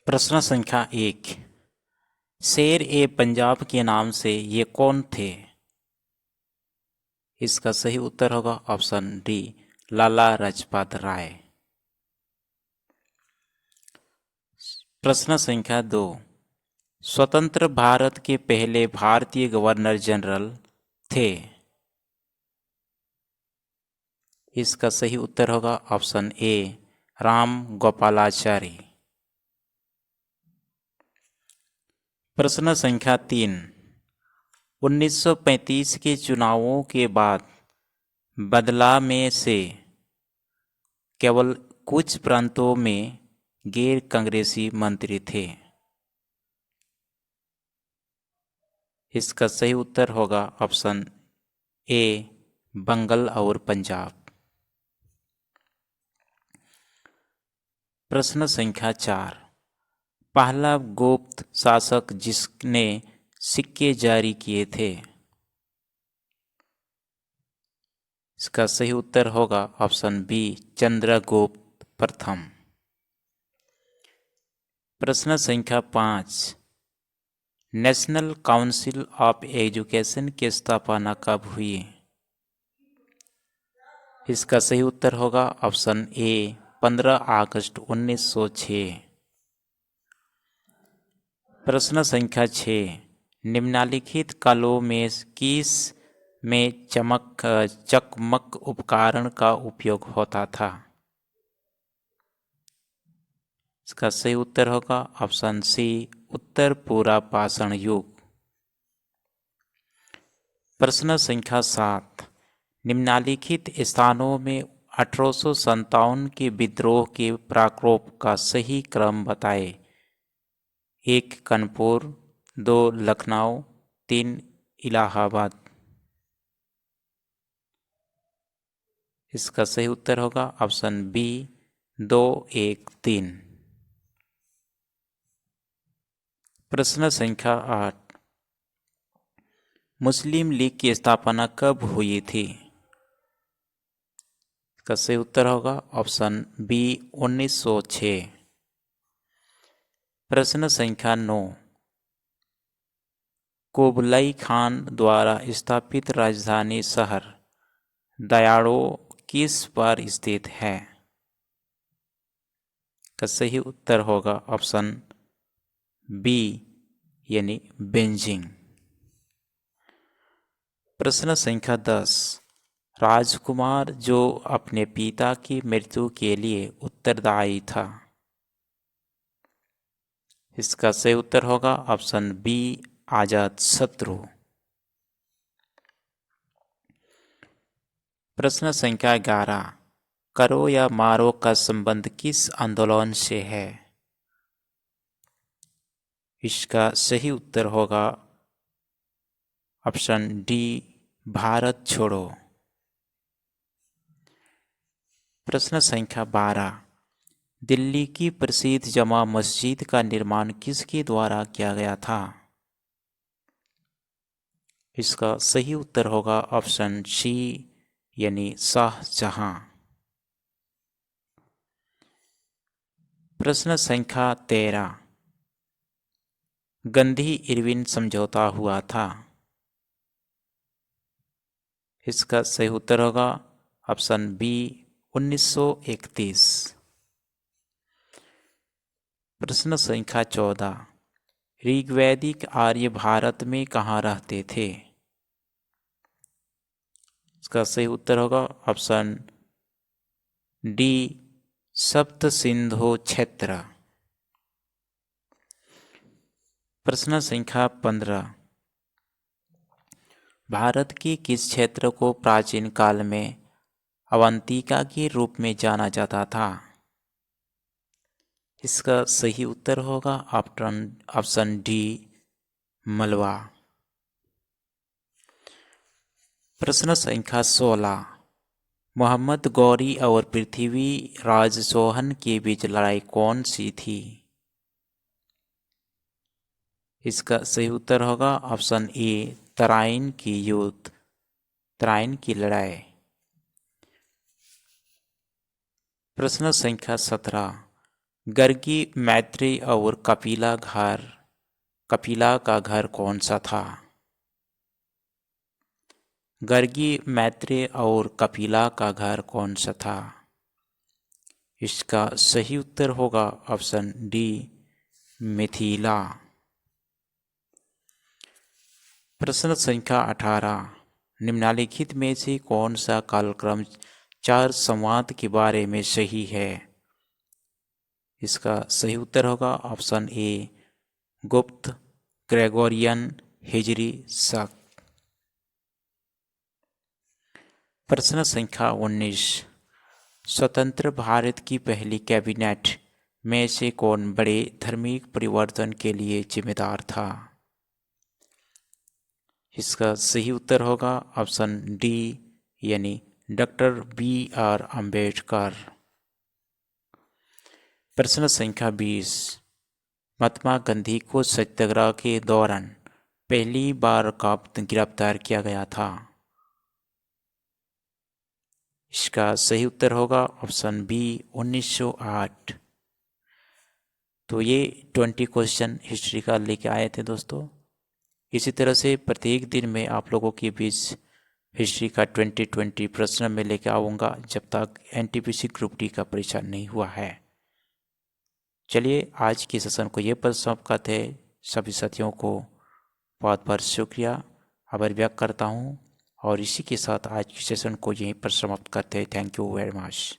प्रश्न संख्या 1। शेर ए पंजाब के नाम से ये कौन थे? इसका सही उत्तर होगा ऑप्शन डी, लाला लाजपत राय। प्रश्न संख्या 2। स्वतंत्र भारत के पहले भारतीय गवर्नर जनरल थे? इसका सही उत्तर होगा ऑप्शन ए, राम गोपालाचारी। प्रश्न संख्या 3। 1935 के चुनावों के बाद बदला में से केवल कुछ प्रांतों में गैर कांग्रेसी मंत्री थे? इसका सही उत्तर होगा ऑप्शन ए, बंगाल और पंजाब। प्रश्न संख्या 4। पहला गुप्त शासक जिसने सिक्के जारी किए थे? इसका सही उत्तर होगा ऑप्शन बी, चंद्रगुप्त प्रथम। प्रश्न संख्या 5। नेशनल काउंसिल ऑफ एजुकेशन की स्थापना कब हुई? इसका सही उत्तर होगा ऑप्शन ए, 15 अगस्त 1906। प्रश्न संख्या 6। निम्नलिखित कलों में किस में चकमक उपकरण का उपयोग होता था? इसका सही उत्तर होगा ऑप्शन सी, उत्तर पूर्व पाषाण युग। प्रश्न संख्या 7। निम्नलिखित स्थानों में 1857 के विद्रोह के प्रकोप का सही क्रम बताएं। 1 कानपुर, 2 लखनऊ, 3 इलाहाबाद। इसका सही उत्तर होगा ऑप्शन बी, 2, 1, 3। प्रश्न संख्या 8। मुस्लिम लीग की स्थापना कब हुई थी? इसका सही उत्तर होगा ऑप्शन बी, 1906। प्रश्न संख्या 9। कुबलाई खान द्वारा स्थापित राजधानी शहर दयाड़ो किस पर स्थित है? का सही उत्तर होगा ऑप्शन बी, यानी बेजिंग। प्रश्न संख्या 10। राजकुमार जो अपने पिता की मृत्यु के लिए उत्तरदायी था? इसका सही उत्तर होगा ऑप्शन बी, अजातशत्रु। प्रश्न संख्या 11। करो या मारो का संबंध किस आंदोलन से है? इसका सही उत्तर होगा ऑप्शन डी, भारत छोड़ो। प्रश्न संख्या 12। दिल्ली की प्रसिद्ध जमा मस्जिद का निर्माण किसके द्वारा किया गया था? इसका सही उत्तर होगा ऑप्शन सी, यानी शाहजहां। प्रश्न संख्या 13। गांधी इरविन समझौता हुआ था? इसका सही उत्तर होगा ऑप्शन बी, 1931। प्रश्न संख्या 14। ऋग्वैदिक आर्य भारत में कहाँ रहते थे? इसका सही उत्तर होगा ऑप्शन डी, सप्त सिंधु क्षेत्र। प्रश्न संख्या 15। भारत के किस क्षेत्र को प्राचीन काल में अवंतिका के रूप में जाना जाता था? इसका सही उत्तर होगा ऑप्शन डी, मलवा। प्रश्न संख्या 16। मोहम्मद गौरी और पृथ्वी राज चौहान के बीच लड़ाई कौन सी थी? इसका सही उत्तर होगा ऑप्शन ए, तराइन की युद्ध, तराइन की लड़ाई। प्रश्न संख्या 17। गर्गी, मैत्री और कपिला का घर कौन सा था? गर्गी, मैत्री और कपिला का घर कौन सा था? इसका सही उत्तर होगा ऑप्शन डी, मिथिला। प्रश्न संख्या 18, निम्नलिखित में से कौन सा कालक्रम चार संवाद के बारे में सही है? इसका सही उत्तर होगा ऑप्शन ए, गुप्त, ग्रेगोरियन, हिजरी, शक। प्रश्न संख्या 19, स्वतंत्र भारत की पहली कैबिनेट में से कौन बड़े धार्मिक परिवर्तन के लिए जिम्मेदार था? इसका सही उत्तर होगा ऑप्शन डी, यानी डॉक्टर B.R. अम्बेडकर। प्रश्न संख्या 20, महात्मा गांधी को सत्याग्रह के दौरान पहली बार कब गिरफ्तार किया गया था? इसका सही उत्तर होगा ऑप्शन बी, 1908। तो ये 20 क्वेश्चन हिस्ट्री का लेके आए थे दोस्तों। इसी तरह से प्रत्येक दिन में आप लोगों के बीच हिस्ट्री का 20 प्रश्न में लेके आऊँगा जब तक NTPC ग्रुप डी का परीक्षा नहीं हुआ है। चलिए आज के सेशन को ये पर समाप्त करते हैं। सभी साथियों को बहुत बहुत शुक्रिया, आभार व्यक्त करता हूँ और इसी के साथ आज के सेशन को यहीं पर समाप्त करते हैं। Thank you very much.